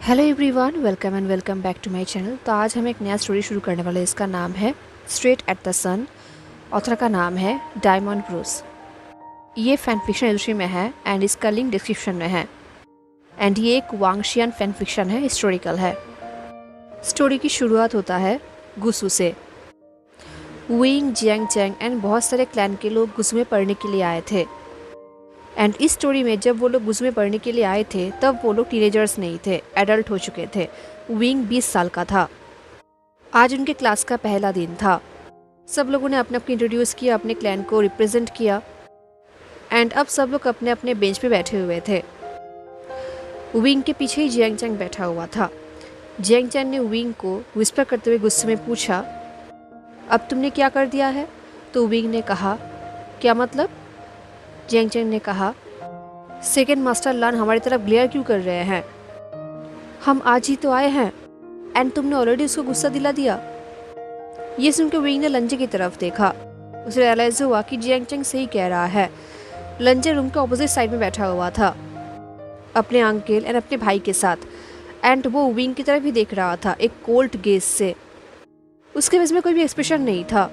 Hello everyone, welcome back to my channel. तो आज हम एक नया स्टोरी शुरू करने वाले हैं। इसका नाम है straight at the sun. Author का नाम है डायमंड ब्रूस। ये फैन फिक्शन इंडस्ट्री में है एंड इसका लिंक डिस्क्रिप्शन में है। एंड ये एक वांगशियन फैन फिक्शन है, हिस्टोरिकल है। स्टोरी की शुरुआत होता है गुसू से। विंग, जियांग चैंग एंड बहुत सारे क्लैन के लोग गुसू में पढ़ने के लिए आए थे। एंड इस स्टोरी में जब वो लोग गुसू में पढ़ने के लिए आए थे तब वो लोग टीनेजर्स नहीं थे, एडल्ट हो चुके थे। विंग 20 साल का था। आज उनके क्लास का पहला दिन था। सब लोगों ने अपने अपने इंट्रोड्यूस किया, अपने क्लैन को रिप्रेजेंट किया। एंड अब सब लोग अपने अपने बेंच पे बैठे हुए थे। विंग के पीछे ही जियांग चैंग बैठा हुआ था। जियांग चैंग ने विंग को विस्पर करते हुए गुस्से में पूछा, अब तुमने क्या कर दिया है? तो विंग ने कहा, क्या मतलब? जियांग चैंग ने कहा, सेकेंड मास्टर लान हमारी तरफ ग्लेयर क्यों कर रहे हैं? हम आज ही तो आए हैं एंड तुमने ऑलरेडी उसको गुस्सा दिला दिया। ये सुनकर विंग ने लंजे की तरफ देखा। उसे रियलाइज हुआ कि जियांग चैंग सही कह रहा है। लंजे रूम के ऑपोजिट साइड में बैठा हुआ था अपने अंकल एंड अपने भाई के साथ। एंड वो विंग की तरफ ही देख रहा था एक कोल्ड गेज से। उसके फेस में कोई भी एक्सप्रेशन नहीं था।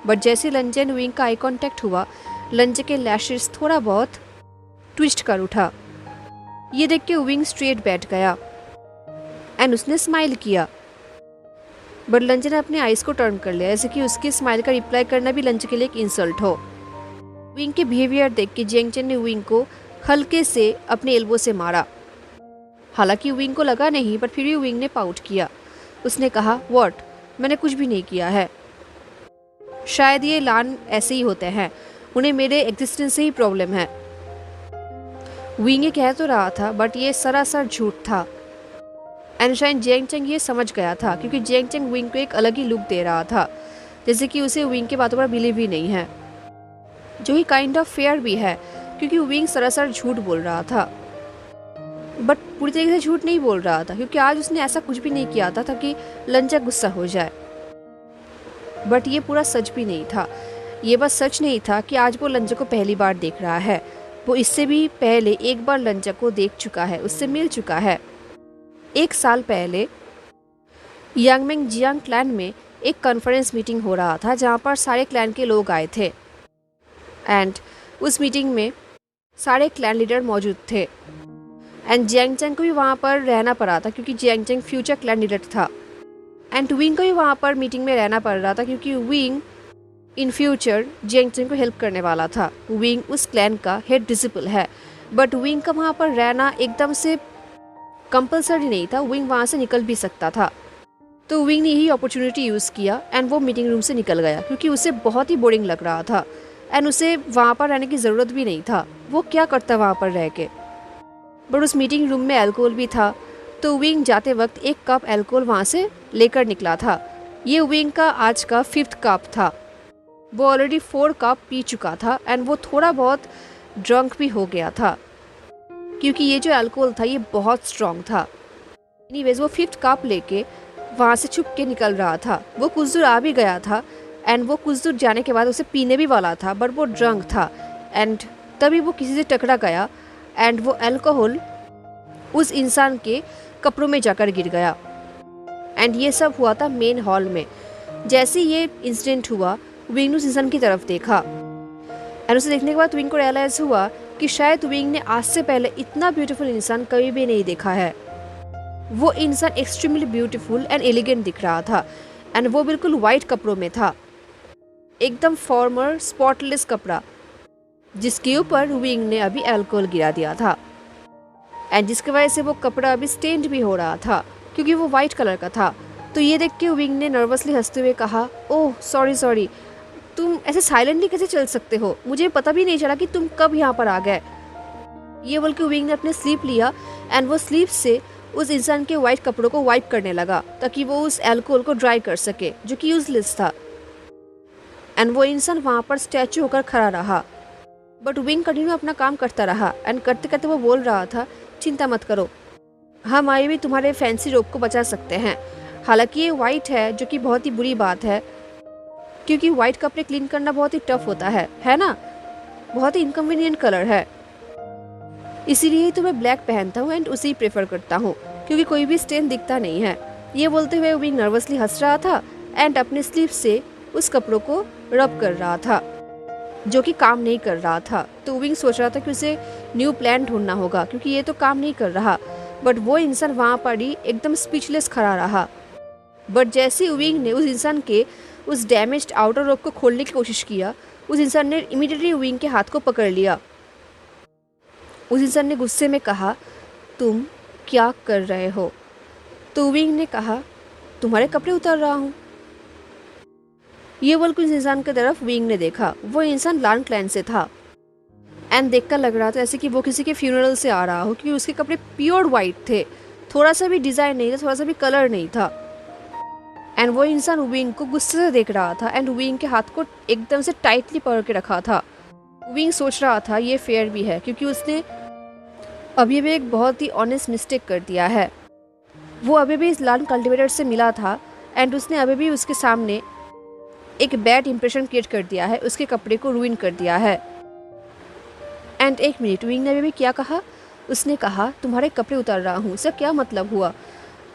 बट जैसे लंजे एंड विंग का आई कॉन्टेक्ट हुआ, लंजे के लैशेस थोड़ा बहुत ट्विस्ट कर उठा। ये देख के विंग स्ट्रेट बैठ गया एंड उसने स्माइल किया। बट लंजे ने अपने आईज को टर्न कर लिया, ऐसे कि उसके स्माइल का रिप्लाई करना भी लंजे के लिए एक इंसल्ट हो। विंग के बिहेवियर देख के जियांग चैंग ने विंग को हल्के से अपने एल्बो से मारा। हालांकि विंग को लगा नहीं, बट फिर भी विंग ने पाउट किया। उसने कहा, व्हाट? मैंने कुछ भी नहीं किया है। शायद ये लान ऐसे ही होते हैं, उन्हें मेरे एग्जिस्टेंस से ही प्रॉब्लम है। विंग ये कह तो रहा था बट ये सरासर झूठ था। एंड शायद जियांग चैंग ये समझ गया था, क्योंकि जियांग चैंग विंग को एक अलग ही लुक दे रहा था, जैसे कि उसे विंग के बातों पर बिलीव ही नहीं है, जो ही काइंड ऑफ फेयर भी है, क्योंकि विंग सरासर झूठ बोल रहा था। बट पूरी तरीके से झूठ नहीं बोल रहा था, क्योंकि आज उसने ऐसा कुछ भी नहीं किया था ताकि लंजा गुस्सा हो जाए। बट ये पूरा सच भी नहीं था। ये बस सच नहीं था कि आज वो लंजा को पहली बार देख रहा है। वो इससे भी पहले एक बार लंजा को देख चुका है, उससे मिल चुका है। 1 साल पहले यांगमेंग जियांग क्लैन में एक कॉन्फ्रेंस मीटिंग हो रहा था, जहाँ पर सारे क्लैन के लोग आए थे। एंड उस मीटिंग में सारे क्लैन लीडर मौजूद थे। एंड जियांग चैंग को भी वहाँ पर रहना पड़ा था, क्योंकि Jiang Cheng future clan leader था। एंड विंग को भी वहाँ पर मीटिंग में रहना पड़ रहा था, क्योंकि Wing in future Jiang Cheng को हेल्प करने वाला था। विंग उस क्लैन का हेड डिसिपल है, बट विंग का वहाँ पर रहना एकदम से कंपलसरी नहीं था। विंग वहाँ से निकल भी सकता था। तो विंग ने यही अपॉर्चुनिटी यूज़ किया एंड वो मीटिंग रूम से निकल गया, क्योंकि उसे बहुत ही बोरिंग लग रहा था एंड उसे वहाँ पर रहने की ज़रूरत भी नहीं था। वो क्या करता वहाँ पर रह के? बट उस मीटिंग रूम में अल्कोहल भी था, तो विंग जाते वक्त 1 कप अल्कोहल वहाँ से लेकर निकला था। ये विंग का आज का 5th कप था। वो ऑलरेडी 4 कप पी चुका था एंड वो थोड़ा बहुत ड्रंक भी हो गया था, क्योंकि ये जो अल्कोहल था ये बहुत स्ट्रॉन्ग था। एनीवेज वो 5th कप लेके वहाँ से छुप के निकल रहा था। वो कुछ दूर आ भी गया था एंड वो कुछ दूर जाने के बाद उसे पीने भी वाला था, बट वो ड्रंक था। एंड तभी वो किसी से टकरा गया एंड वो अल्कोहल उस इंसान के कपड़ों में जाकर गिर गया। एंड ये सब हुआ था मेन हॉल में। जैसे ये इंसिडेंट हुआ, विंग ने उस इंसान की तरफ देखा एंड उसे देखने के बाद विंग को रियलाइज हुआ कि शायद विंग ने आज से पहले इतना ब्यूटीफुल इंसान कभी भी नहीं देखा है। वो इंसान एक्सट्रीमली ब्यूटीफुल एंड एलिगेंट दिख रहा था एंड वो बिल्कुल वाइट कपड़ों में था, एकदम फॉर्मल स्पॉटलेस कपड़ा, जिसके ऊपर विंग ने अभी अल्कोहल गिरा दिया था। एंड जिसकी वजह से वो कपड़ा अभी स्टेन्ड भी हो रहा था, क्योंकि वो वाइट कलर का था। तो ये देख के विंग ने नर्वसली हंसते हुए कहा, ओह सॉरी, तुम ऐसे साइलेंटली कैसे चल सकते हो? मुझे पता भी नहीं चला कि तुम कब यहाँ पर आ गए। ये बोल के विंग ने अपने स्लीप लिया एंड वो स्लीप से उस इंसान के वाइट कपड़ों को वाइप करने लगा, ताकि वो उस अल्कोहल को ड्राई कर सके, जो कि यूजलेस था। एंड वो इंसान वहाँ पर स्टैचू होकर खड़ा रहा। बट विंग कंटिन्यू अपना काम करता रहा एंड करते करते वो बोल रहा था, चिंता मत करो, हम आए भी तुम्हारे फैंसी रोब को बचा सकते हैं। हालांकि ये वाइट है, जो कि बहुत ही बुरी बात है, क्योंकि वाइट कपड़े क्लीन करना बहुत ही टफ होता है ना? बहुत ही इनकन्वीनियंट कलर है। इसीलिए तो मैं ब्लैक पहनता हूँ एंड उसे ही प्रेफर करता हूँ। क्योंकि कोई भी स्टेन दिखता नहीं है। ये बोलते हुए विंग नर्वसली हंस रहा था एंड अपने स्लीव से उस कपड़ों को रब कर रहा था, जो कि काम नहीं कर रहा था। तो विंग सोच रहा था कि उसे न्यू प्लान ढूंढना होगा क्योंकि ये तो काम नहीं कर रहा। बट वो इंसान वहाँ पर ही एकदम स्पीचलेस खड़ा रहा। बट जैसे विंग ने उस इंसान के उस डैमेज्ड आउटर रोप को खोलने की कोशिश किया, उस इंसान ने इमीडिएटली विंग के हाथ को पकड़ लिया। उस इंसान ने गुस्से में कहा, तुम क्या कर रहे हो? तो विंग ने कहा, तुम्हारे कपड़े उतार रहा हूँ। ये बोलकर उस इंसान की तरफ विंग ने देखा। वो इंसान लान क्लैन से था एंड देखकर लग रहा था जैसे कि वो किसी के फ्यूनरल से आ रहा हो, क्योंकि उसके कपड़े प्योर वाइट थे, थोड़ा सा भी डिज़ाइन नहीं था, थोड़ा सा भी कलर नहीं था। एंड वो इंसान विंग को गुस्से से देख रहा था एंड विंग के हाथ को एकदम से टाइटली पकड़ के रखा था। विंग सोच रहा था ये फेयर भी है क्योंकि उसने अभी भी एक बहुत ही ऑनेस्ट मिस्टेक कर दिया है। वो अभी भी इस लान कल्टिवेटर से मिला था एंड उसने अभी भी उसके सामने एक बैड इंप्रेशन क्रिएट कर दिया है, उसके कपड़े को रूइन कर दिया है। एंड एक मिनट, विंग ने अभी भी क्या कहा? उसने कहा, तुम्हारे कपड़े उतार रहा हूँ। इसका क्या मतलब हुआ?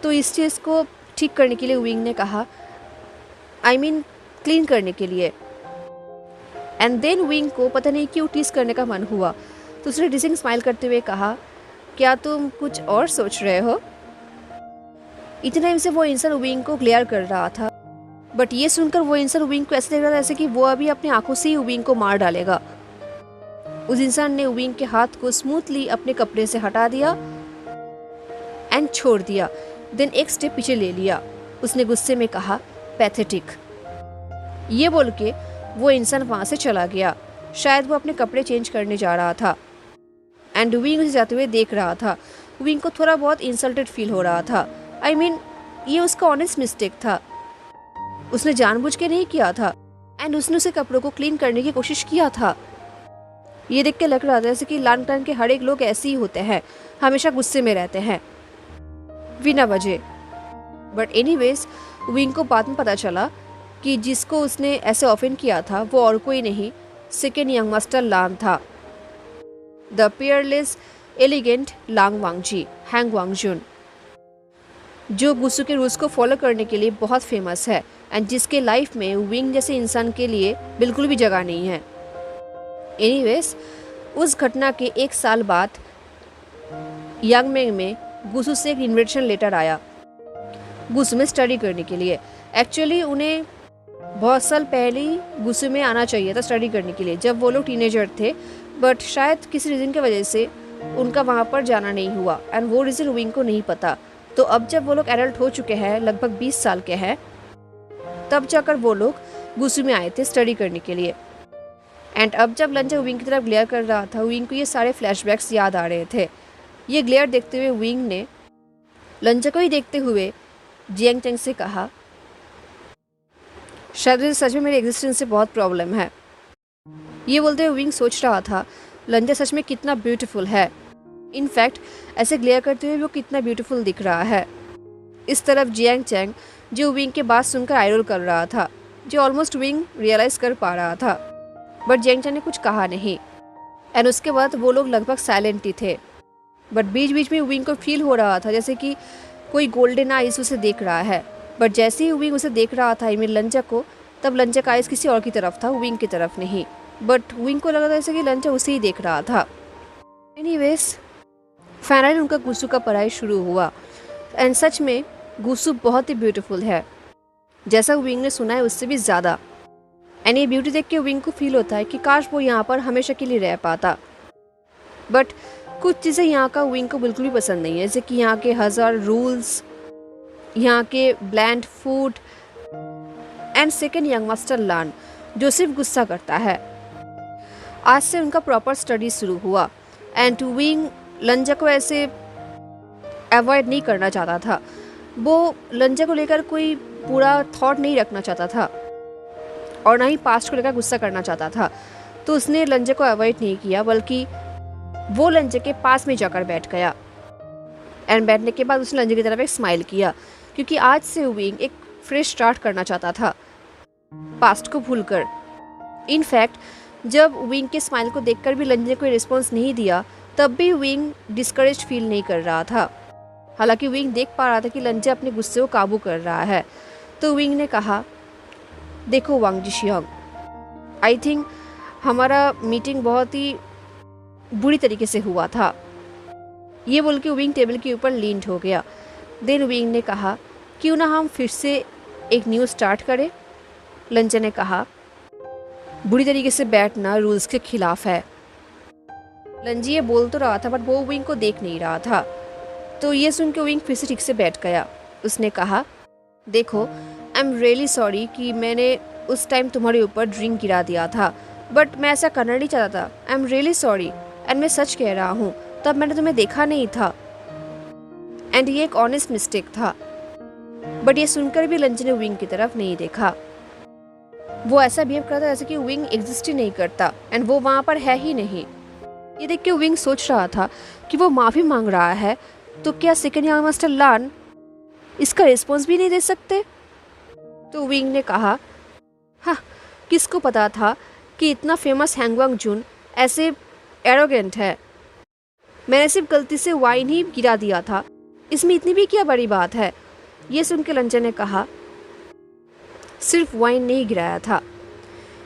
तो इस चीज़ को ठीक करने के लिए विंग ने कहा, आई मीन क्लीन करने के लिए। एंड देन विंग को पता नहीं क्यों टीज करने का मन हुआ, तो उसने डिसिंग स्माइल करते हुए कहा, क्या तुम कुछ और सोच रहे हो? इतने टाइम से वो इंसान विंग को ग्लेयर कर रहा था, बट ये सुनकर वो इंसान विंग को ऐसे देख रहा था जैसे कि वो अभी अपनी आंखों से ही विंग को मार डालेगा। उस इंसान ने विंग के हाथ को स्मूथली अपने कपड़े से हटा दिया एंड छोड़ दिया। देन एक स्टेप पीछे ले लिया। उसने गुस्से में कहा, पैथेटिक। ये बोल के वो इंसान वहां से चला गया। शायद वो अपने कपड़े चेंज करने जा रहा था एंड विंग उसे जाते हुए देख रहा था। विंग को थोड़ा बहुत इंसल्टेड फील हो रहा था। आई मीन ये उसका ऑनेस्ट मिस्टेक था, उसने जानबूझ के नहीं किया था एंड उसने उसे कपड़ों को क्लीन करने की कोशिश किया था। ये देख के लग रहा था जैसे कि लान क्लैन के हर एक लोग ऐसे ही होते हैं, हमेशा गुस्से में रहते हैं बिना वजह। बट एनीवेज विंग को बाद में पता चला कि जिसको उसने ऐसे ऑफेंड किया था वो और कोई नहीं, सेकेंड यंग मास्टर लान था, the peerless elegant Lan Wangji, Hanguangjun, जो गुस्सू के रूल्स को फॉलो करने के लिए बहुत फेमस है एंड जिसके लाइफ में विंग जैसे इंसान के लिए बिल्कुल भी जगह नहीं है। एनीवेज उस घटना के एक साल बाद यांगमेंग में गुस्सू से एक इन्विटेशन लेटर आया गुस्सू में स्टडी करने के लिए। एक्चुअली उन्हें बहुत साल पहले ही गुस्सू में आना चाहिए था स्टडी करने के लिए, जब वो लोग टीनेजर थे, बट शायद किसी रीज़न की वजह से उनका वहाँ पर जाना नहीं हुआ एंड वो रीज़न विंग को नहीं पता। तो अब जब वो लोग एडल्ट हो चुके हैं, लगभग 20 साल के हैं, तब जाकर वो लोग गुस्सू में आए थे स्टडी करने के लिए। एंड अब जब लंजा विंग की तरफ ग्लेयर कर रहा था, विंग को ये सारे फ्लैशबैक्स याद आ रहे थे। ये ग्लेयर देखते हुए विंग ने लंजा को ही देखते हुए जियांग चेंग से कहा, शायद सच में मेरे एग्जिस्टेंस से बहुत प्रॉब्लम है। ये बोलते हुए विंग सोच रहा था लंजा सच में कितना ब्यूटीफुल है। इनफैक्ट ऐसे ग्लेयर करते हुए वो कितना ब्यूटीफुल दिख रहा है। इस तरफ जियांग चेंग जो विंग के बात सुनकर आईरोल कर रहा था, जो ऑलमोस्ट विंग रियलाइज़ कर पा रहा था, बट जियांग चेंग ने कुछ कहा नहीं। एंड उसके बाद वो लोग लगभग साइलेंट ही थे, बट बीच बीच में विंग को फील हो रहा था जैसे कि कोई गोल्डन आइज उसे देख रहा है। बट जैसे ही विंग उसे देख रहा था, आई मीन लंजा को, तब लंजा का आइज किसी और की तरफ था, विंग की तरफ नहीं। बट विंग को लगा था जैसे कि लंजा उसे ही देख रहा था। एनीवेज फाइनली उनका गुस्सू का पढ़ाई शुरू हुआ एंड सच में गुस्सू बहुत ही ब्यूटीफुल है, जैसा विंग ने सुना है उससे भी ज़्यादा। एंड ये ब्यूटी देख के विंग को फील होता है कि काश वो यहाँ पर हमेशा के लिए रह पाता। बट कुछ चीज़ें यहाँ का विंग को बिल्कुल भी पसंद नहीं है, जैसे कि यहाँ के 1000 रूल्स, यहाँ के bland food and second young master Lan जो सिर्फ गुस्सा करता है। आज से उनका प्रॉपर स्टडी शुरू हुआ एंड विंग लंजा को ऐसे अवॉइड नहीं करना चाहता था। वो लंजा को लेकर कोई पूरा थॉट नहीं रखना चाहता था और ना ही पास्ट को लेकर गुस्सा करना चाहता था। तो उसने लंजा को अवॉइड नहीं किया, बल्कि वो लंजा के पास में जाकर बैठ गया। एंड बैठने के बाद उसने लंजा की तरफ एक स्माइल किया, क्योंकि आज से विंग एक फ्रेश स्टार्ट करना चाहता था, पास्ट को भूलकर। इनफैक्ट जब विंग के स्माइल को देखकर भी लंजा ने कोई रिस्पॉन्स नहीं दिया, तब भी विंग डिस्करेज फील नहीं कर रहा था। हालांकि विंग देख पा रहा था कि लंजा अपने गुस्से को काबू कर रहा है। तो विंग ने कहा, देखो वांग जिशियांग, आई थिंक हमारा मीटिंग बहुत ही बुरी तरीके से हुआ था। ये बोल के विंग टेबल के ऊपर लीन्ड हो गया। देन विंग ने कहा, क्यों ना हम फिर से एक न्यूज़ स्टार्ट करें। लंजा ने कहा, बुरी तरीके से बैठना रूल्स के खिलाफ है। लंजी ये बोल तो रहा था बट वो विंग को देख नहीं रहा था। तो ये सुन के विंग फिर से ठीक से बैठ गया। उसने कहा, देखो आई एम रियली सॉरी कि मैंने उस टाइम तुम्हारे ऊपर ड्रिंक गिरा दिया था, बट मैं ऐसा करना नहीं चाहता था। I am really sorry and मैं सच कह रहा हूँ, तब मैंने तुम्हें देखा नहीं था एंड ये एक ऑनेस्ट मिस्टेक था। बट ये सुनकर भी लंजी ने विंग की तरफ नहीं देखा। वो ऐसा बिहेव करता जैसे कि विंग एग्जिस्ट ही नहीं करता एंड वो वहाँ पर है ही नहीं। ये देख के विंग सोच रहा था कि वो माफ़ी मांग रहा है, तो क्या सेकेंड यंग मास्टर लान इसका रिस्पॉन्स भी नहीं दे सकते। तो विंग ने कहा, हाँ, किसको पता था कि इतना फेमस हैंगवांग जून ऐसे एरोगेंट है। मैंने सिर्फ गलती से वाइन ही गिरा दिया था, इसमें इतनी भी क्या बड़ी बात है। ये सुन के लंजा ने कहा, सिर्फ वाइन नहीं गिराया था।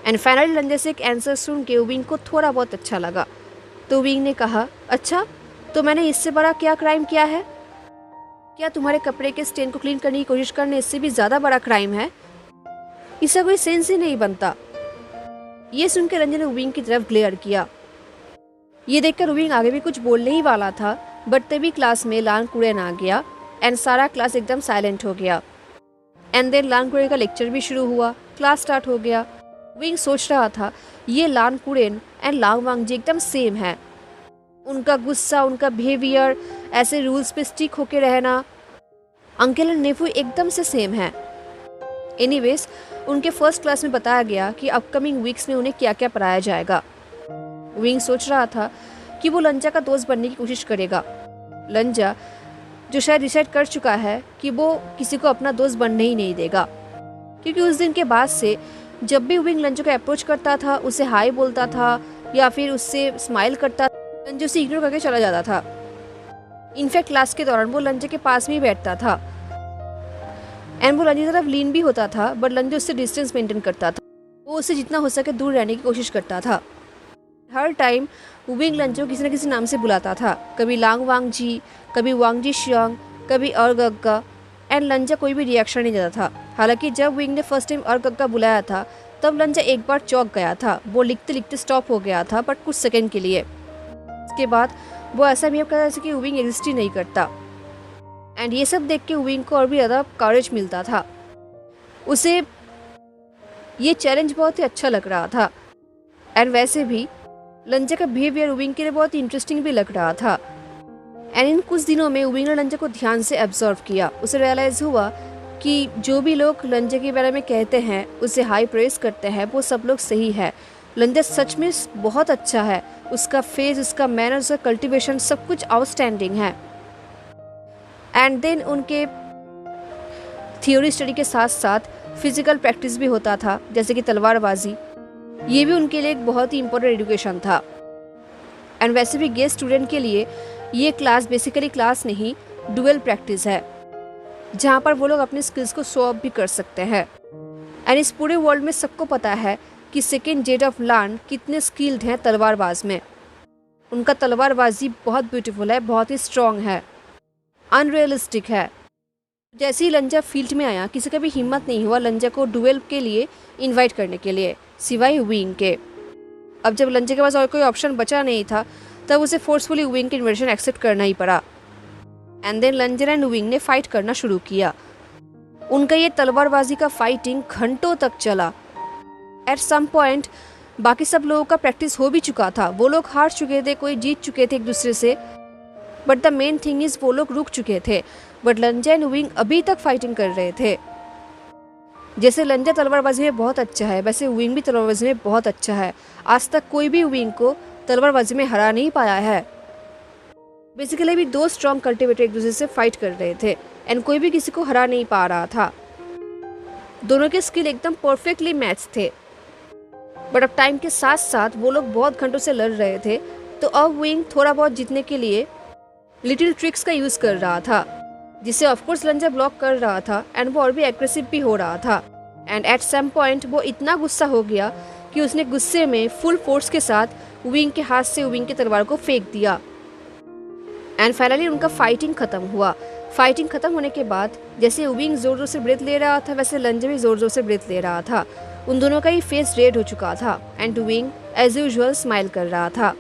एंड फाइनली लंजा से एक आंसर सुन के विंग को थोड़ा बहुत अच्छा लगा। तो विंग ने कहा, अच्छा तो मैंने इससे बड़ा क्या क्राइम किया है? क्या तुम्हारे कपड़े के स्टेन को क्लीन करने की कोशिश करने इससे भी ज़्यादा बड़ा क्राइम है? इसका कोई सेंस ही नहीं बनता। ये सुनकर रंजन ने विंग की तरफ ग्लेयर किया। ये देखकर विंग आगे भी कुछ बोलने ही वाला था, बट तभी क्लास में लान कुरेन आ गया एंड सारा क्लास एकदम साइलेंट हो गया। एंड देन लान कुरेन का लेक्चर भी शुरू हुआ, क्लास स्टार्ट हो गया। विंग सोच रहा था, ये लान कुरेन एंड लांग वांग जी एकदम सेम है। उनका गुस्सा, उनका बिहेवियर, ऐसे रूल्स पे स्टिक होके रहना, अंकल एंड नेफू एकदम से सेम है। एनीवेज, उनके फर्स्ट क्लास में बताया गया कि अपकमिंग वीक्स में उन्हें क्या क्या पढ़ाया जाएगा। विंग सोच रहा था कि वो लंजा का दोस्त बनने की कोशिश करेगा। लंजा जो शायद डिसाइड कर चुका है कि वो किसी को अपना दोस्त बनने ही नहीं देगा, क्योंकि उस दिन के बाद से जब भी विंग लंजा को अप्रोच करता था, उसे हाय बोलता था या फिर उससे स्माइल करता, लंजा उसे इग्नोर करके चला जाता था। इनफैक्ट क्लास के दौरान वो लंजा के पास में ही बैठता था एंड वो लंजा की तरफ लीन भी होता था, बट लंजा उससे डिस्टेंस मेंटेन करता था। वो उससे जितना हो सके दूर रहने की कोशिश करता था। हर टाइम विंग लंजा को किसी न किसी नाम से बुलाता था, कभी लांग वांग जी, कभी वांग जी शियांग, कभी अर्गग्गा, एंड लंजा कोई भी रिएक्शन नहीं देता था। हालांकि जब विंग ने फर्स्ट टाइम अर्गग्गा बुलाया था तब लंजा एक बार चौंक गया था। वो लिखते लिखते स्टॉप हो गया था, बट कुछ सेकेंड के लिए। इसके बाद वो ऐसा बिहेव करता जैसे कि विंग एग्जिस्ट ही नहीं करता। एंड ये सब देख के विंग को और भी ज़्यादा करेज मिलता था। उसे ये चैलेंज बहुत ही अच्छा लग रहा था। एंड वैसे भी लंजा का बिहेवियर विंग के लिए बहुत ही इंटरेस्टिंग भी लग रहा था। एंड इन कुछ दिनों में विंग ने लंजा को ध्यान से ऑब्जर्व किया। उसे रियलाइज़ हुआ कि जो भी लोग लंजा के बारे में कहते हैं, उसे हाई प्रेस करते हैं, वो सब लोग सही है। लंजा सच में बहुत अच्छा है। उसका फेस, उसका मैनर्स, उसका कल्टीवेशन सब कुछ आउटस्टैंडिंग है। एंड देन उनके थ्योरी स्टडी के साथ साथ फिजिकल प्रैक्टिस भी होता था, जैसे कि तलवारबाजी। ये भी उनके लिए एक बहुत ही इंपॉर्टेंट एजुकेशन था। एंड वैसे भी गेस्ट स्टूडेंट के लिए ये क्लास बेसिकली क्लास नहीं, डुअल प्रैक्टिस है, जहाँ पर वो लोग अपने स्किल्स को शो ऑफ भी कर सकते हैं। एंड इस पूरे वर्ल्ड में सबको पता है कि सेकेंड जेड ऑफ लान कितने स्किल्ड हैं तलवारबाज में। उनका तलवारबाजी बहुत ब्यूटीफुल है, बहुत ही स्ट्रॉन्ग है, अनरियलिस्टिक है। जैसे ही लंजा फील्ड में आया, किसी का भी हिम्मत नहीं हुआ लंजा को डुएल के लिए इनवाइट करने के लिए, सिवाय विंग के। अब जब लंजा के पास और कोई ऑप्शन बचा नहीं था, तब उसे फोर्सफुली विंग की इन्विटेशन एक्सेप्ट करना ही पड़ा। एंड देन लंजा एंड विंग ने फाइट करना शुरू किया। उनका ये तलवारबाजी का फाइटिंग घंटों तक चला। एट सम पॉइंट बाकी सब लोगों का प्रैक्टिस हो भी चुका था, वो लोग हार चुके थे, कोई जीत चुके थे एक दूसरे से, but the main thing is वो लोग रुक चुके थे। बट लंजा एंड विंग अभी तक फाइटिंग कर रहे थे। जैसे लंजा तलवारबाजी में बहुत अच्छा है, वैसे विंग भी तलवारबाजी में बहुत अच्छा है। आज तक कोई भी विंग को तलवारबाजी में हरा नहीं पाया है। बेसिकली भी दो स्ट्रॉन्ग कल्टिवेटर एक दूसरे से फाइट कर रहे थे एंड कोई भी किसी को हरा नहीं पा रहा था। दोनों के स्किल एकदम परफेक्टली मैच थे। बट अब टाइम के साथ साथ वो लोग बहुत घंटों से लड़ रहे थे, तो अब विंग थोड़ा बहुत जीतने के लिए लिटिल ट्रिक्स का यूज़ कर रहा था। जिसे ऑफकोर्स लंजा ब्लॉक कर रहा था एंड वो और भी एग्रेसिव भी हो रहा था। एंड एट सम पॉइंट वो इतना गुस्सा हो गया कि उसने गुस्से में फुल फोर्स के साथ विंग के हाथ से विंग की तलवार को फेंक दिया। एंड फाइनली उनका फाइटिंग खत्म हुआ। फाइटिंग खत्म होने के बाद जैसे विंग जोर जोर से ब्रेथ ले रहा था वैसे लंजा भी जोर जोर से ब्रेथ ले रहा था। उन दोनों का ही फेस रेड हो चुका था and Wing as usual smile कर रहा था।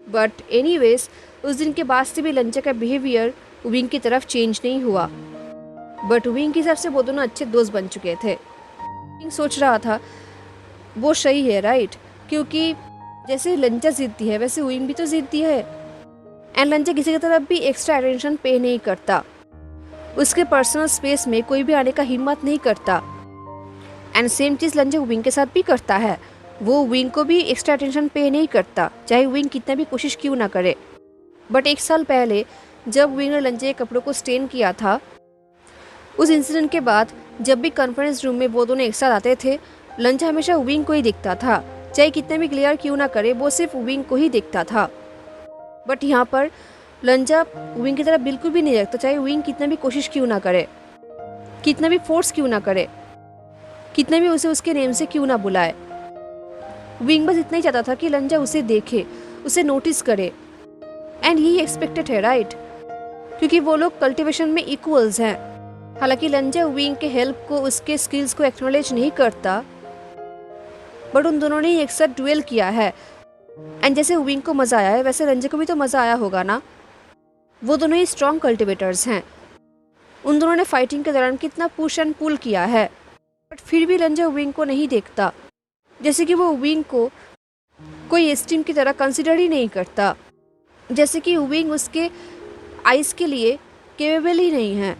बट एनीवेज उस दिन के बाद से भी लंजा का बिहेवियर विंग की तरफ चेंज नहीं हुआ। बट विंग के हिसाब से वो दोनों अच्छे दोस्त बन चुके थे। विंग सोच रहा था वो सही है राइट, क्योंकि जैसे लंजा जीतती है वैसे विंग भी तो जीतती है। एंड लंजा किसी की तरफ भी एक्स्ट्रा अटेंशन पे नहीं करता, उसके पर्सनल स्पेस में कोई भी आने का हिम्मत नहीं करता। एंड सेम चीज़ लंजा विंग के साथ भी करता है, वो विंग को भी एक्स्ट्रा अटेंशन पे नहीं करता चाहे विंग कितना भी कोशिश क्यों ना करे। बट 1 साल पहले जब विंग ने लंजा के कपड़ों को स्टेन किया था, उस इंसिडेंट के बाद जब भी कॉन्फ्रेंस रूम में वो दोनों एक साथ आते थे लंजा हमेशा विंग को ही दिखता था, चाहे कितने भी क्लियर क्यों ना करे वो सिर्फ विंग को ही दिखता था। बट यहाँ पर लंजा विंग की तरफ बिल्कुल भी नहीं देखता, चाहे विंग कितना भी कोशिश क्यों ना करे, कितना भी फोर्स क्यों ना करे, कितने भी उसे उसके नेम से क्यों ना बुलाए। विंग बस इतना ही चाहता था कि लंजा उसे देखे, उसे नोटिस करे। एंड ही एक्सपेक्टेड है राइट, क्योंकि वो लोग कल्टीवेशन में इक्वल्स हैं। हालांकि लंजा विंग के हेल्प को, उसके स्किल्स को एक्नॉलेज नहीं करता, बट उन दोनों ने ही एक साथ डुएल किया है। एंड जैसे विंग को मज़ा आया है वैसे लंजा को भी तो मज़ा आया होगा ना। वो दोनों ही स्ट्रॉन्ग कल्टिवेटर्स हैं। उन दोनों ने फाइटिंग के दौरान कितना पुश एंड पुल किया है, बट फिर भी लंजा विंग को नहीं देखता, जैसे कि वो विंग को कोई एस्टीम की तरह कंसिडर ही नहीं करता, जैसे कि विंग उसके आइज़ के लिए केपेबल ही नहीं है।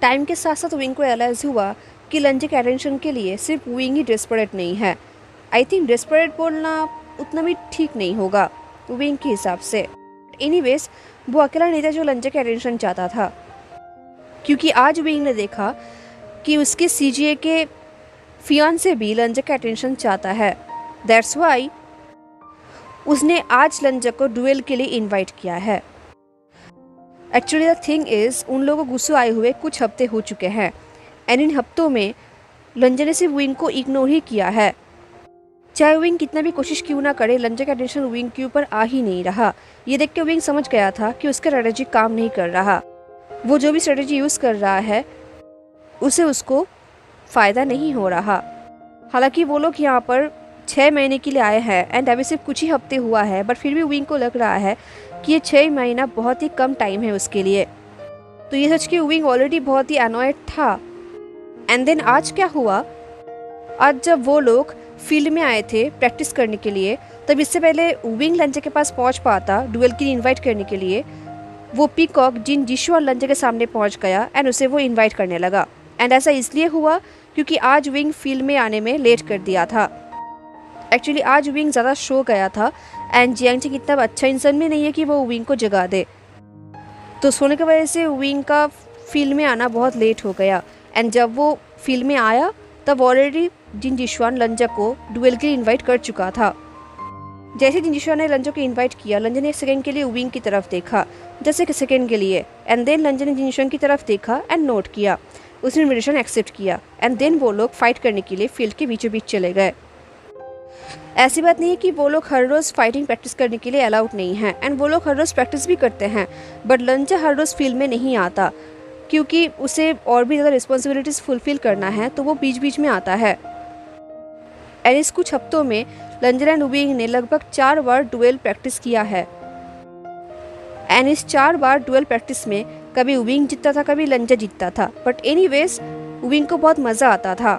टाइम के साथ साथ विंग को रियलाइज हुआ कि लंजा के अटेंशन के लिए सिर्फ विंग ही डेस्परेट नहीं है। आई थिंक डेस्परेट बोलना उतना भी ठीक नहीं होगा विंग के हिसाब से। एनीवेज वो अकेला नहीं था जो लंजा के अटेंशन चाहता था, क्योंकि आज विंग ने देखा कि उसके सीजीए के फियांसे भी लंजा का अटेंशन चाहता है। दैट्स वाई उसने आज लंजा को डुएल के लिए इनवाइट किया है। एक्चुअली द थिंग इज उन लोगों को गुस्सा आए हुए कुछ हफ्ते हो चुके हैं एंड इन हफ्तों में लंजा ने सिर्फ विंग को इग्नोर ही किया है। चाहे विंग कितना भी कोशिश क्यों ना करे लंजा का अटेंशन विंग के ऊपर आ ही नहीं रहा। ये देख के विंग समझ गया था कि उसका स्ट्रेटेजी काम नहीं कर रहा। वो जो भी स्ट्रेटेजी यूज़ कर रहा है उसे उसको फ़ायदा नहीं हो रहा। हालांकि वो लोग यहाँ पर 6 महीने के लिए आए हैं एंड अभी सिर्फ कुछ ही हफ्ते हुआ है, बट फिर भी विंग को लग रहा है कि ये 6 महीना बहुत ही कम टाइम है उसके लिए। तो ये सोच के विंग ऑलरेडी बहुत ही अनॉयड था। एंड देन आज क्या हुआ, आज जब वो लोग फील्ड में आए थे प्रैक्टिस करने के लिए, तब इससे पहले विंग लंजा के पास पहुंच पाता डुएल के लिए इनवाइट करने के लिए, वो पीकॉक जिन जिशुआन लंजा के सामने पहुंच गया एंड उसे वो इनवाइट करने लगा। एंड ऐसा इसलिए हुआ क्योंकि आज विंग फील्ड में आने में लेट कर दिया था। एक्चुअली आज विंग ज़्यादा शो गया था एंड जियांगचेंग इतना अच्छा इंसान में नहीं है कि वो विंग को जगा दे, तो सोने की वजह से विंग का फील्ड में आना बहुत लेट हो गया। एंड जब वो फील्ड में आया तब ऑलरेडी जिन जिशुआन लंजा को डुएल के लिए इन्वाइट कर चुका था। जैसे जिन जिशुआन ने लंजा को इन्वाइट किया, लंजा ने 1 सेकेंड के लिए विंग की तरफ देखा, जैसे 1 सेकेंड के लिए, एंड देन लंजा ने जिन जिशुआन की तरफ देखा एंड नोट किया, उसने इन्विटेशन एक्सेप्ट किया एंड देन वो लोग फाइट करने के लिए फील्ड के बीचों बीच चले गए। ऐसी बात नहीं है कि वो लोग हर रोज़ फाइटिंग प्रैक्टिस करने के लिए अलाउड नहीं हैं एंड वो लोग हर रोज़ प्रैक्टिस भी करते हैं, बट लंजा हर रोज़ फील्ड में नहीं आता क्योंकि उसे और भी ज़्यादा रिस्पॉन्सिबिलिटीज़ फुलफिल करना है, तो वो बीच बीच में आता है। एंड इस कुछ हफ्तों में लंजा एंड विंग ने लगभग 4 बार डुएल प्रैक्टिस किया है। एंड इस 4 बार डुएल प्रैक्टिस में कभी विंग जीतता था, कभी लंजा जीतता था, बट एनीवेज विंग को बहुत मज़ा आता था,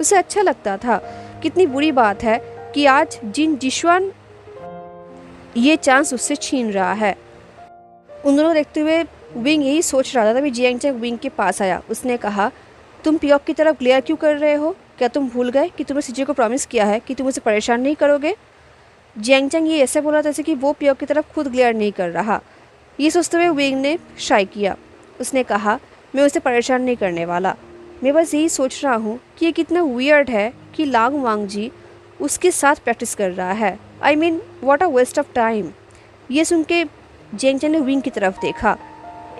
उसे अच्छा लगता था। कितनी बुरी बात है कि आज जिन जिशुआन ये चांस उससे छीन रहा है। उन दोनों देखते हुए विंग यही सोच रहा था, तभी जियांगचेंग विंग के पास आया। उसने कहा, तुम पियोक की तरफ ग्लेयर क्यों कर रहे हो? क्या तुम भूल गए कि तुमने सीजे को प्रॉमिस किया है कि तुम उसे परेशान नहीं करोगे? जियांगचेंग ये ऐसे बोला जैसे कि वो पियोक की तरफ खुद ग्लेयर नहीं कर रहा। ये सोचते हुए विंग ने शाई किया। उसने कहा, मैं उसे परेशान नहीं करने वाला, मैं बस यही सोच रहा हूँ कि ये कितना वियर्ड है कि लांग वांगजी उसके साथ प्रैक्टिस कर रहा है। I mean what a waste of time. ये सुन के जियांगचेंग ने विंग की तरफ देखा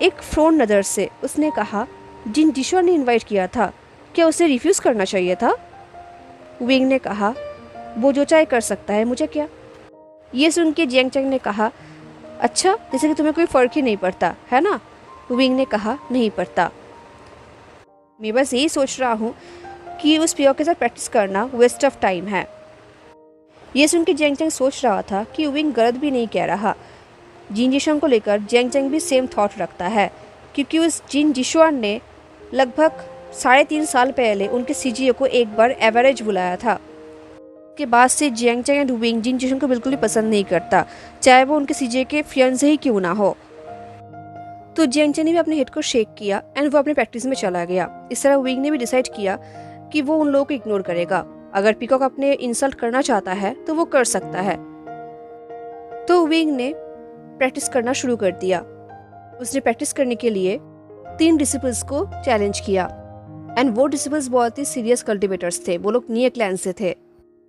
एक फ्रोन नज़र से उसने कहा, जिन जिशुआ ने इनवाइट किया था, क्या उसे रिफ्यूज़ करना चाहिए था? विंग ने कहा, वो जो चाहे कर सकता है, मुझे क्या। ये सुन के जियांग चैंग ने कहा, अच्छा, जैसे कि तुम्हें कोई फ़र्क ही नहीं पड़ता है ना? विंग ने कहा, नहीं पड़ता, मैं बस यही सोच रहा हूँ कि उस पियो के साथ प्रैक्टिस करना वेस्ट ऑफ टाइम है। ये सुन के जियांग चैंग सोच रहा था कि विंग गलत भी नहीं कह रहा। जिन जिशुआन को लेकर जियांग चैंग भी सेम थॉट रखता है, क्योंकि उस जिन जिशुआन ने लगभग 3.5 साल पहले उनके सीजीओ को एक बार एवरेज बुलाया था। के बाद से जियांग चैंग एंड विंग जिन जिशुआन को बिल्कुल भी पसंद नहीं करता, चाहे वो उनके सीजीओ के फियांसे ही क्यों ना हो। तो जियांग चैंग ने भी अपने हेड को शेक किया एंड वो अपने प्रैक्टिस में चला गया। इस तरह विंग ने भी डिसाइड किया कि वो उन लोगों को इग्नोर करेगा। अगर पीकॉक अपने इंसल्ट करना चाहता है तो वो कर सकता है। तो विंग ने प्रैक्टिस करना शुरू कर दिया। उसने प्रैक्टिस करने के लिए 3 डिसिपल्स को चैलेंज किया एंड वो डिसिपल्स बहुत ही सीरियस कल्टिवेटर्स थे। वो लोग निये क्लैन से थे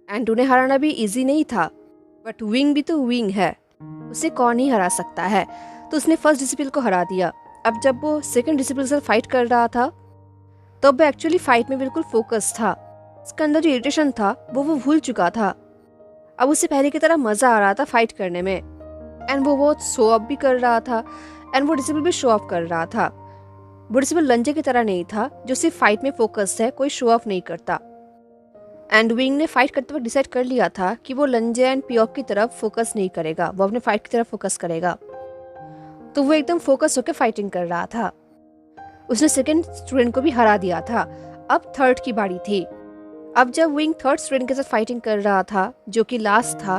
एंड उन्हें हराना भी इजी नहीं था। बट विंग भी तो विंग है, उसे कौन ही हरा सकता है। तो उसने फर्स्ट डिसिपल को हरा दिया। अब जब वो सेकंड डिसिपल से फाइट कर रहा था तो वो एक्चुअली फाइट में बिल्कुल फोकस था। उसके अंदर जो इरिटेशन था वो भूल चुका था। अब उसे पहले की तरह मजा आ रहा था फाइट करने में एंड वो बहुत शो ऑफ भी कर रहा था एंड वो डिसिपल भी शो ऑफ कर रहा था। वो डिसिपल लंजे की तरह नहीं था जो सिर्फ फाइट में फोकस है, कोई शो ऑफ नहीं करता। एंड विंग ने फाइट करते वक्त डिसाइड कर लिया था कि वो लंजे एंड पियोक की तरफ फोकस नहीं करेगा, वो अपने फाइट की तरफ फोकस करेगा। तो वो एकदम फोकस होकर फाइटिंग कर रहा था। उसने सेकंड स्टूडेंट को भी हरा दिया था। अब थर्ड की बारी थी। अब जब विंग थर्ड स्टूडेंट के साथ फाइटिंग कर रहा था, जो कि लास्ट था,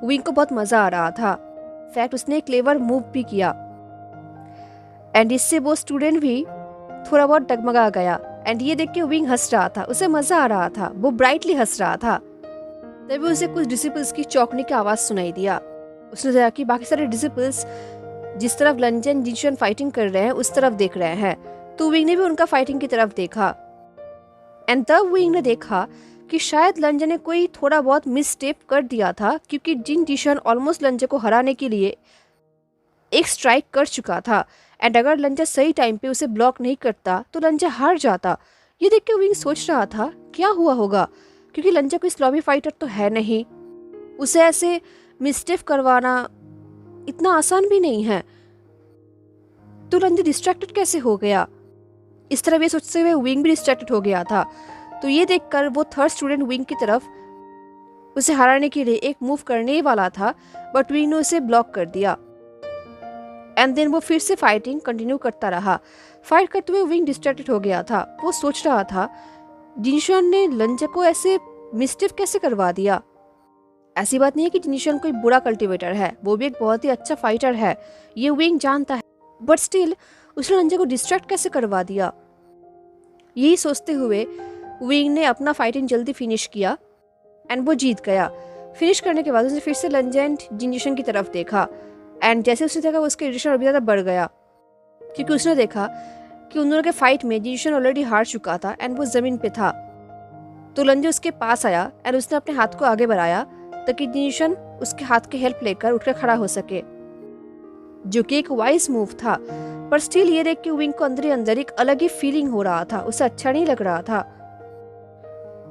विंग को बहुत मजा आ रहा था। फैक्ट उसने एक क्लेवर मूव भी किया एंड इससे वो स्टूडेंट भी थोड़ा बहुत डगमगा गया एंड ये देख के विंग हंस रहा था, उसे मजा आ रहा था, वो ब्राइटली हंस रहा था। तभी उसे कुछ डिसिपल्स की चौंकने की आवाज सुनाई दिया। उसने देखा कि बाकी सारे डिसिपल्स जिस तरफ लंजन जिशुआन फाइटिंग कर रहे हैं उस तरफ देख रहे हैं। तो विंग ने भी उनका फाइटिंग की तरफ देखा एंड तब विंग ने देखा कि शायद लंजन ने कोई थोड़ा बहुत मिसस्टेप कर दिया था, क्योंकि जिन जिशुआन ऑलमोस्ट लंजन को हराने के लिए एक स्ट्राइक कर चुका था एंड अगर लंजा सही टाइम पे उसे ब्लॉक नहीं करता तो लंजा हार जाता। ये देख के विंग सोच रहा था क्या हुआ होगा, क्योंकि लंजा कोई स्लॉबी फाइटर तो है नहीं, उसे ऐसे मिस्टेक करवाना इतना आसान भी नहीं है। तो लंजा डिस्ट्रैक्टेड कैसे हो गया? इस तरह ये सोचते हुए विंग भी डिस्ट्रैक्टेड हो गया था। तो ये देखकर वो थर्ड स्टूडेंट विंग की तरफ उसे हराने के लिए एक मूव करने ही वाला था, बट विंग ने उसे ब्लॉक कर दिया एंड देन वो फिर से फाइटिंग कंटिन्यू करता रहा। फाइट करते हुए विंग डिस्ट्रैक्टेड हो गया था। वो सोच रहा था जिनशुआन ने लंजा को ऐसे मिस्टेक कैसे करवा दिया। ऐसी बात नहीं है कि जिनशुआन कोई बुरा कल्टिवेटर है, वो भी एक बहुत ही अच्छा फाइटर है, ये विंग जानता है, बट स्टिल उसने लंजा को डिस्ट्रैक्ट कैसे करवा दिया। यही सोचते हुए विंग ने अपना फाइटिंग जल्दी फिनिश किया एंड वो जीत गया। फिनिश करने के बाद उसने फिर से लंजा एंड जिनशुआन की तरफ देखा एंड जैसे उसने देखा उसका इरिटेशन और भी ज़्यादा बढ़ गया, क्योंकि उसने देखा कि उन दोनों के फाइट में जिनशुआन ऑलरेडी हार चुका था एंड वो ज़मीन पे था। तो लंजा उसके पास आया एंड उसने अपने हाथ को आगे बढ़ाया ताकि जिनशुआन उसके हाथ की हेल्प लेकर उठकर खड़ा हो सके, जो कि एक वाइज मूव था। पर स्टिल ये देख के विंग को अंदर ही अंदर एक अलग ही फीलिंग हो रहा था, उसे अच्छा नहीं लग रहा था,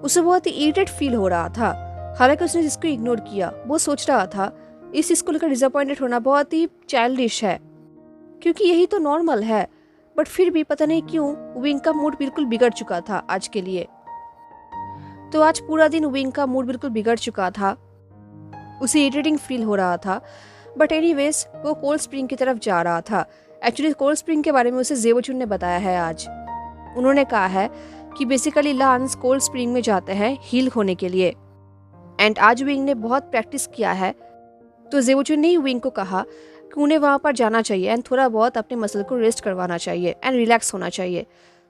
उसे बहुत ही इरिटेट फील हो रहा था। हालांकि उसने जिसको इग्नोर किया, वो सोच रहा था इस चीज को लेकर डिसअपॉइंटेड होना बहुत ही चाइल्डिश है, क्योंकि यही तो नॉर्मल है। बट फिर भी पता नहीं क्यों विंग का मूड बिल्कुल बिगड़ चुका था आज के लिए। तो आज पूरा दिन विंग का मूड बिल्कुल बिगड़ चुका था, उसे इरिटेटिंग फील हो रहा था। बट एनीवेज वो कोल्ड स्प्रिंग की तरफ जा रहा था। एक्चुअली कोल्ड स्प्रिंग के बारे में उसे जेवोचुन ने बताया है आज। उन्होंने कहा है कि बेसिकली लांस कोल्ड स्प्रिंग में जाते हैं हील होने के लिए एंड आज विंग ने बहुत प्रैक्टिस किया है। तो जेवोचुन ने ही विंग को कहा कि उन्हें वहाँ पर जाना चाहिए एंड थोड़ा बहुत अपने मसल को रेस्ट करवाना चाहिए एंड रिलैक्स होना चाहिए।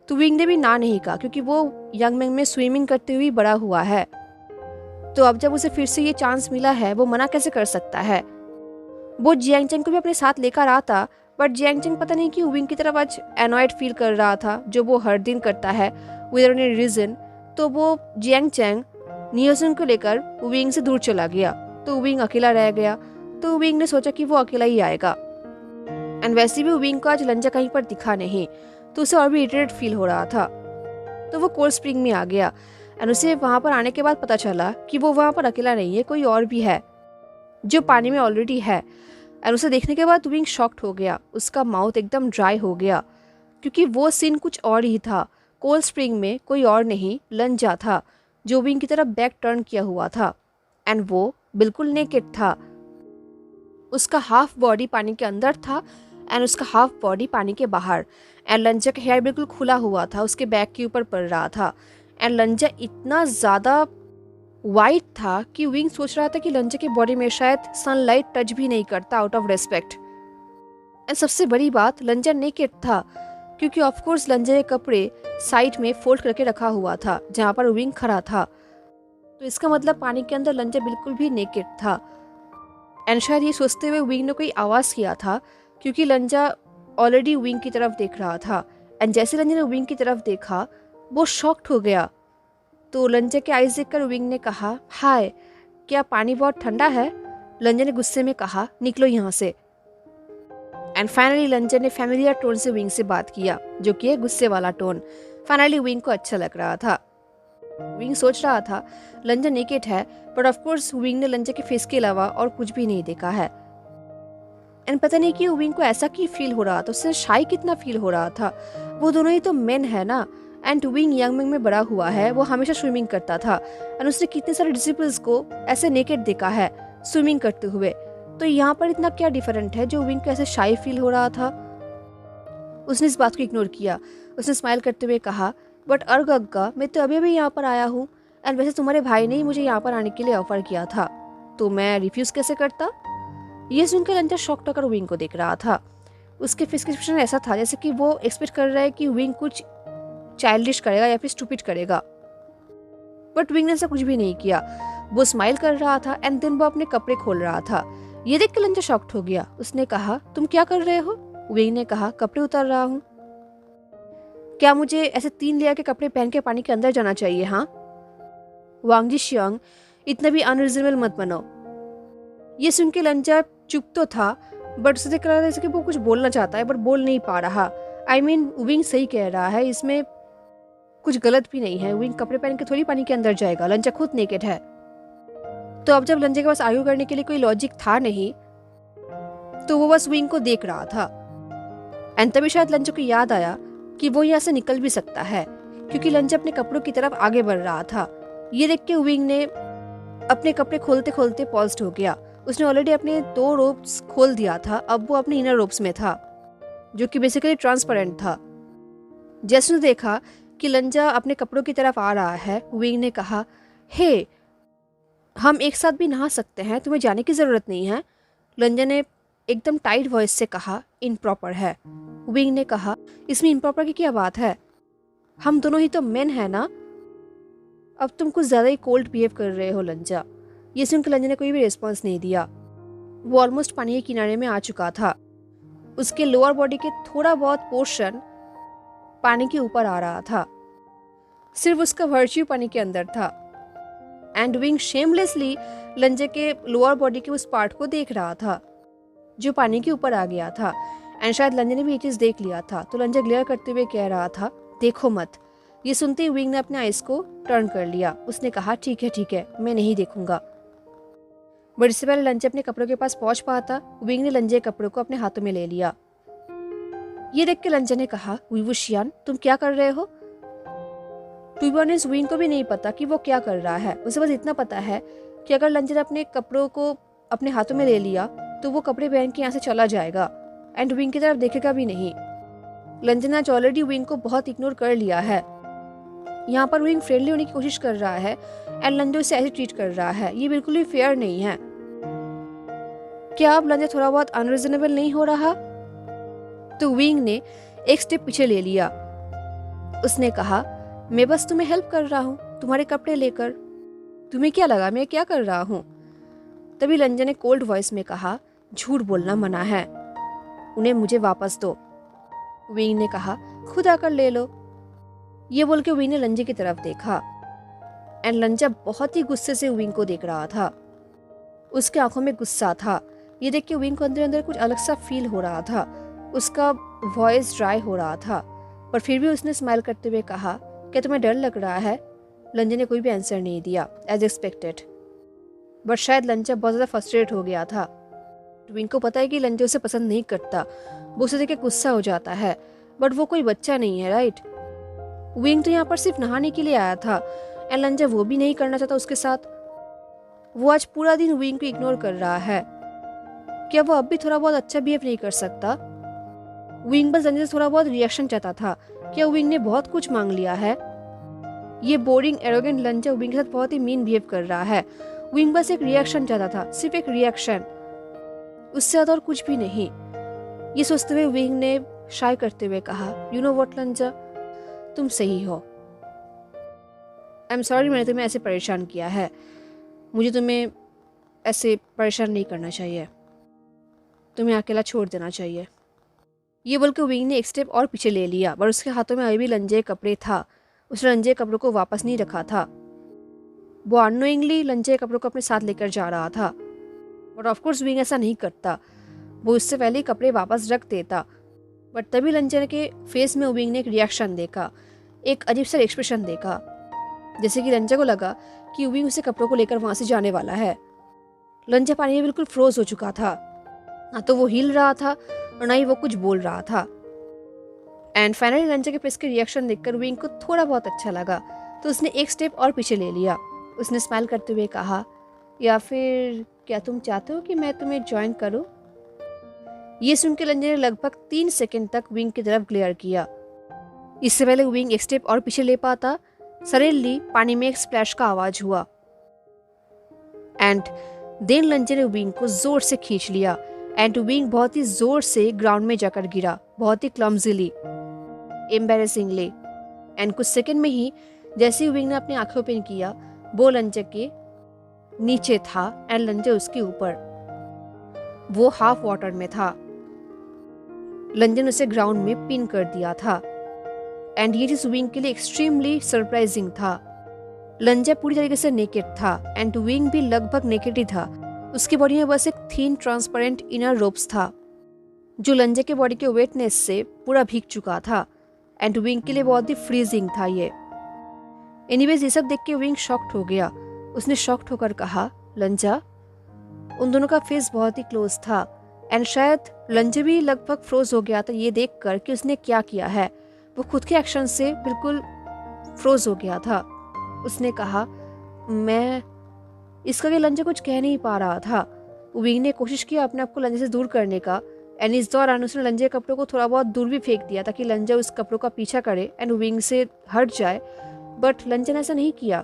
तो विंग ने भी ना नहीं कहा, क्योंकि वो यंगमेंग में स्विमिंग करते हुए बड़ा हुआ है। तो अब जब उसे फिर से ये चांस मिला है, वो मना कैसे कर सकता है। वो जियांग चैंग को भी अपने साथ लेकर आता, बट जियांग चैंग पता नहीं क्यों विंग की तरफ आज एनॉयड फील कर रहा था, जो वो हर दिन करता है विदाउट एनी रीजन। तो वो जियांग चैंग नियोसन को लेकर विंग से दूर चला गया। तो विंग अकेला रह गया। तो विंग ने सोचा कि वो अकेला ही आएगा। एंड वैसे भी विंग को आज लंजा कहीं पर दिखा नहीं, तो उसे और भी इरिटेट फील हो रहा था। तो वो कोल्ड स्प्रिंग में आ गया एंड उसे वहाँ पर आने के बाद पता चला कि वो वहाँ पर अकेला नहीं है, कोई और भी है जो पानी में ऑलरेडी है। एंड उसे देखने के बाद विंग शॉक्ड हो गया, उसका माउथ एकदम ड्राई हो गया, क्योंकि वो सीन कुछ और ही था। कोल्ड स्प्रिंग में कोई और नहीं, लंजा था जो विंग की तरफ बैक टर्न किया हुआ था एंड वो बिल्कुल नेकेड था। उसका हाफ बॉडी पानी के अंदर था एंड उसका हाफ बॉडी पानी के बाहर। एंड लंजा का हेयर बिल्कुल खुला हुआ था, उसके बैक के ऊपर पड़ रहा था। एंड लंजा इतना ज़्यादा वाइट था कि विंग सोच रहा था कि लंजा की बॉडी में शायद सनलाइट टच भी नहीं करता आउट ऑफ रेस्पेक्ट। एंड सबसे बड़ी बात, लंजा नेकेड था, क्योंकि ऑफ कोर्स लंजा के कपड़े साइड में फोल्ड करके रखा हुआ था जहाँ पर विंग खड़ा था। तो इसका मतलब पानी के अंदर लंजा बिल्कुल भी नेकेड था। एंड शायद ये सोचते हुए विंग ने कोई आवाज़ किया था, क्योंकि लंजा ऑलरेडी विंग की तरफ देख रहा था। एंड जैसे लंजा ने विंग की तरफ देखा, वो शॉक्ड हो गया। तो लंजा के आइज देखकर विंग ने कहा, हाय, क्या पानी बहुत ठंडा है? लंजा ने गुस्से में कहा, निकलो यहाँ से। एंड फाइनली लंजा ने फैमिलियर टोन से विंग से बात किया, जो कि है गुस्से वाला टोन। फाइनली विंग को अच्छा लग रहा था। विंग सोच रहा था लंजा नेकेड है, बट ऑफ कोर्स विंग ने लंजा के फेस के अलावा और कुछ भी नहीं देखा है। एंड पता नहीं कि विंग को ऐसा क्यों फील हो रहा था, उससे शाई कितना फील हो रहा था। वो दोनों ही तो मेन है ना। एंड विंग यंगमिंग में बड़ा हुआ है, वो हमेशा स्विमिंग करता था एंड उसने कितने सारे डिसिपल्स को ऐसे नेकेड देखा है स्विमिंग करते हुए। तो यहाँ पर इतना क्या डिफरेंट है जो विंग को ऐसे शाई फील हो रहा था? उसने इस बात को इग्नोर किया। उसने स्माइल करते हुए कहा, बट अर्ग अग्गा, मैं तो अभी अभी यहाँ पर आया हूँ एंड वैसे तुम्हारे भाई ने ही मुझे यहाँ पर आने के लिए ऑफर किया था, तो मैं रिफ्यूज़ कैसे करता? ये सुनकर लंजा शॉक होकर विंग को देख रहा था। उसके फेस का एक्सप्रेशन ऐसा था जैसे कि वो एक्सपेक्ट कर रहा है कि विंग कुछ चाइल्डिश करेगा या फिर स्टूपिड करेगा, बट विंग ने ऐसा कुछ भी नहीं किया। वो स्माइल कर रहा था एंड देन वो अपने कपड़े खोल रहा था। ये देख कर लंजा शॉक्ड हो गया। उसने कहा, तुम क्या कर रहे हो? विंग ने कहा, कपड़े उतार रहा हूँ। क्या मुझे ऐसे 3 लेयर के कपड़े पहन के पानी के अंदर जाना चाहिए? हाँ वांग जी शियांग, इतना भी अनरिजनेबल मत बनो। ये सुन के लंजा चुप तो था, बट उसे देख रहा था जैसे कि वो कुछ बोलना चाहता है बट बोल नहीं पा रहा। आई मीन विंग सही कह रहा है, इसमें कुछ गलत भी नहीं है। विंग कपड़े पहन के थोड़ी पानी के अंदर जाएगा, लंजा खुद नेकेड है। तो अब जब लंजा के पास आर्ग्यू करने के लिए कोई लॉजिक था नहीं, तो वो बस विंग को देख रहा था। एंड तभी शायद लंजा को याद आया कि वो यहाँ से निकल भी सकता है, क्योंकि लंजा अपने कपड़ों की तरफ आगे बढ़ रहा था। ये देख के विंग ने अपने कपड़े खोलते खोलते पॉज्ड हो गया। उसने ऑलरेडी अपने 2 रोप्स खोल दिया था, अब वो अपने इनर रोप्स में था, जो कि बेसिकली ट्रांसपेरेंट था। जैसे उसने देखा कि लंजा अपने कपड़ों की तरफ आ रहा है, विंग ने कहा, हे, हम एक साथ भी नहा सकते हैं, तुम्हें जाने की ज़रूरत नहीं है। लंजा ने एकदम टाइट वॉइस से कहा, इनप्रॉपर है। विंग ने कहा, इसमें इनप्रॉपर की क्या बात है? हम दोनों ही तो मेन है ना। अब तुम कुछ ज़्यादा ही कोल्ड बिहेव कर रहे हो लंजा। ये सुनकर लंजा ने कोई भी रिस्पॉन्स नहीं दिया। वो ऑलमोस्ट पानी के किनारे में आ चुका था। उसके लोअर बॉडी के थोड़ा बहुत पोर्शन पानी के ऊपर आ रहा था, सिर्फ उसका वर्च्यू पानी के अंदर था। एंड विंग शेमलेसली लंजे के लोअर बॉडी के उस पार्ट को देख रहा था जो पानी के ऊपर आ गया था। एंड शायद लंजे ने भी ये चीज़ देख लिया था, तो लंजा ग्लेयर करते हुए कह रहा था, देखो मत। ये सुनते ही विंग ने अपने आइस को टर्न कर लिया। उसने कहा, ठीक है, मैं नहीं देखूंगा। बट इससे पहले लंजे अपने कपड़ों के पास पहुंच पाता, विंग ने लंजे के कपड़ों को अपने हाथों में ले लिया। ये देख के लंजा ने कहा, वीवू शियान, तुम क्या कर रहे हो? टू बी ऑनेस्ट, विंग को भी नहीं पता कि वो क्या कर रहा है। उसे बस इतना पता है कि अगर लंजा ने अपने कपड़ों को अपने हाथों में ले लिया तो वो कपड़े पहन के यहाँ से चला जाएगा एंड विंग की तरफ देखेगा भी नहीं। लंजा ने आज ऑलरेडी विंग को बहुत इग्नोर कर लिया है। यहाँ पर विंग फ्रेंडली होने की कोशिश कर रहा है एंड लंजा उसे ऐसे ट्रीट कर रहा है। ये बिल्कुल भी फेयर नहीं है। क्या अब लंजा थोड़ा बहुत अनरीजनेबल नहीं हो रहा? तो विंग ने एक स्टेप पीछे ले लिया। उसने कहा, मैं बस तुम्हें हेल्प कर रहा हूँ, तुम्हारे कपड़े लेकर। तुम्हें क्या लगा मैं क्या कर रहा हूँ? तभी लंजा ने कोल्ड वॉइस में कहा, झूठ बोलना मना है, उन्हें मुझे वापस दो। विंग ने कहा, खुद आकर ले लो। ये बोल के विंग ने लंजे की तरफ देखा एंड लंजा बहुत ही गुस्से से विंग को देख रहा था। उसके आंखों में गुस्सा था। ये देख के विंग को अंदर अंदर कुछ अलग सा फील हो रहा था। उसका वॉइस ड्राई हो रहा था, पर फिर भी उसने स्माइल करते हुए कहा, क्या तुम्हें डर लग रहा है? लंजा ने कोई भी आंसर नहीं दिया, एज एक्सपेक्टेड। बट शायद लंजा बहुत ज़्यादा फ्रस्ट्रेट हो गया था। विंग को पता है कि लंजा उसे पसंद नहीं करता, वो उसे देख के गुस्सा हो जाता है, बट वो कोई बच्चा नहीं है, राइट? विंग तो यहाँ पर सिर्फ नहाने के लिए आया था, एंड लंजा वो भी नहीं करना चाहता उसके साथ। वो आज पूरा दिन विंग को इग्नोर कर रहा है। क्या वो अब भी थोड़ा बहुत अच्छा बिहेव नहीं कर सकता? विंग बस लंजा से थोड़ा बहुत रिएक्शन चाहता था। क्या विंग ने बहुत कुछ मांग लिया है? ये बोरिंग एरोगेंट लंजा विंग के साथ बहुत ही मीन बिहेव कर रहा है। विंग बस एक रिएक्शन चाहता था, सिर्फ एक रिएक्शन, उससे ज्यादा और कुछ भी नहीं। ये सोचते हुए विंग ने शाय करते हुए कहा, यू नो व्हाट लंजा, तुम सही हो। आई एम सॉरी मैंने तुम्हें ऐसे परेशान किया है, मुझे तुम्हें ऐसे परेशान नहीं करना चाहिए, तुम्हें अकेला छोड़ देना चाहिए। ये बोलकर विंग ने एक स्टेप और पीछे ले लिया, पर उसके हाथों में अभी भी लंजे कपड़े था। उसने लंजे कपड़ों को वापस नहीं रखा था। वो अननोइंगली लंजे कपड़ों को अपने साथ लेकर जा रहा था, बट ऑफकोर्स विंग ऐसा नहीं करता। वो इससे पहले कपड़े वापस रख देता, बट तभी लंजे के फेस में विंग ने एक रिएक्शन देखा, एक अजीब सा एक्सप्रेशन देखा, जैसे कि लंजा को लगा कि विंग उसे कपड़ों को लेकर वहां से जाने वाला है। लंजा पानी में बिल्कुल फ्रोज हो चुका था, ना तो वो हिल रहा था और ना ही वो कुछ बोल रहा था। एंड फाइनली लंजा के फेस के रिएक्शन देखकर विंग को थोड़ा बहुत अच्छा लगा, तो उसने एक स्टेप और पीछे ले लिया। उसने स्माइल करते हुए कहा, या फिर क्या तुम चाहते हो कि मैं तुम्हें ज्वाइन करूं? ये सुनकर लंजा ने लगभग 3 सेकंड तक विंग की तरफ ग्लेयर किया। इससे पहले विंग एक स्टेप और पीछे ले पाता, सडनली पानी में एक स्प्लैश का आवाज हुआ, एंड देन लंजा ने विंग को जोर से खींच लिया, एंड विंग बहुत ही जोर से ग्राउंड में जाकर गिरा, बहुत ही क्लमजीली, एम्बेरेसिंगली। एंड कुछ सेकंड में ही जैसे ही विंग ने अपनी आंखें ओपन किया, वो लंजा के नीचे था एंड लंजा उसके ऊपर। वो हाफ वाटर में था। लंजा ने उसे ग्राउंड में पिन कर दिया था, एंड ये चीज विंग के लिए एक्सट्रीमली सरप्राइजिंग था। लंजा पूरी तरीके से नेकेड था, एंड विंग भी लगभग नेकेड ही था। उसकी बॉडी में बस एक थीन ट्रांसपेरेंट इनर रोप्स था, जो लंजा के बॉडी के वेटनेस से पूरा भीग चुका था, एंड विंग के लिए बहुत ही फ्रीजिंग था ये। एनीवेज ये सब देख के विंग शॉक्ड हो गया। उसने शॉक्ड होकर कहा, लंजा। उन दोनों का फेस बहुत ही क्लोज था, एंड शायद लंजा भी लगभग फ्रोज हो गया था ये देखकर कि उसने क्या किया है। वो खुद के एक्शन से बिल्कुल फ्रोज हो गया था। उसने कहा, मैं इसका, कि लंजा कुछ कह नहीं पा रहा था। विंग ने कोशिश किया अपने आप को लंजा से दूर करने का, एंड इस दौरान उसने लंजे के कपड़ों को थोड़ा बहुत दूर भी फेंक दिया ताकि लंजा उस कपड़ों का पीछा करे एंड विंग से हट जाए, बट लंजा ने ऐसा नहीं किया।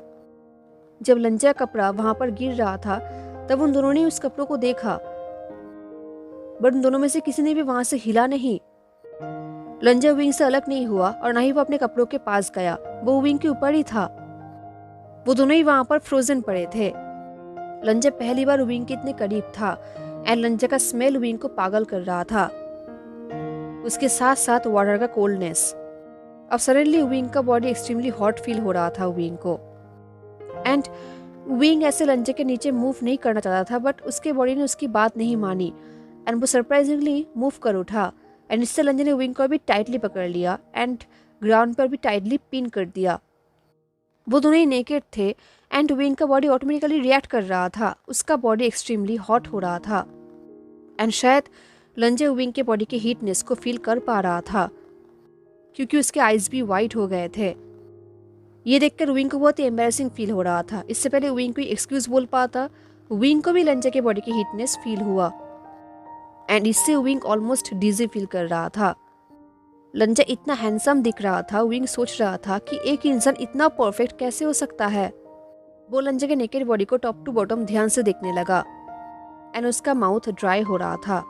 जब लंजा का कपड़ा वहां पर गिर रहा था, तब उन दोनों ने उस कपड़ों को देखा, बट उन दोनों में से किसी ने भी वहां से हिला नहीं। लंजा विंग से अलग नहीं हुआ और ना ही वो अपने कपड़ों के पास गया, वो विंग के ऊपर ही था। वो दोनों ही वहां पर फ्रोजन पड़े थे। लंजा पहली बार विंग के इतने करीब था, एंड लंजा का स्मेल विंग को पागल कर रहा था, उसके साथ साथ वाटर का कोल्डनेस। अब सडनली विंग का बॉडी एक्सट्रीमली हॉट फील हो रहा था विंग को, एंड विंग ऐसे लंजा के नीचे मूव नहीं करना चाहता था, बट उसके बॉडी ने उसकी बात नहीं मानी, एंड वो सरप्राइजिंगली मूव कर उठा, एंड इससे लंजा ने विंग को अभी टाइटली पकड़ लिया एंड ग्राउंड पर भी टाइटली पिन कर दिया। वो दोनों ही नेकेड थे, एंड विंग का बॉडी ऑटोमेटिकली रिएक्ट कर रहा था, उसका बॉडी एक्सट्रीमली हॉट हो रहा था, एंड शायद लंजा विंग के बॉडी के हीटनेस को फील कर पा रहा था, क्योंकि उसके आईज भी वाइट हो गए थे। ये देखकर विंग को बहुत ही एम्बैरेसिंग फील हो रहा था। इससे पहले विंग कोई एक्सक्यूज बोल पाता, विंग को भी लंजा के बॉडी की हीटनेस फील हुआ, एंड इससे विंग ऑलमोस्ट डिजी फील कर रहा था। लंजा इतना हैंडसम दिख रहा था, विंग सोच रहा था कि एक इंसान इतना परफेक्ट कैसे हो सकता है। वो लंजा के नेकेड बॉडी को टॉप टू बॉटम ध्यान से देखने लगा, एंड उसका माउथ ड्राई हो रहा था।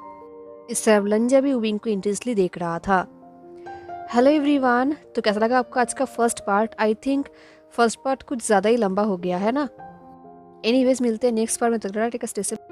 इससे अब लंजा भी विंग को इंटेंसली देख रहा था। हेलो एवरीवन, तो कैसा लगा आपको आज का first part? I think first part कुछ ज़्यादा ही लंबा हो गया है ना। एनीवेज मिलते हैं नेक्स्ट पार्ट में, तक टेक अ स्टे सेफ।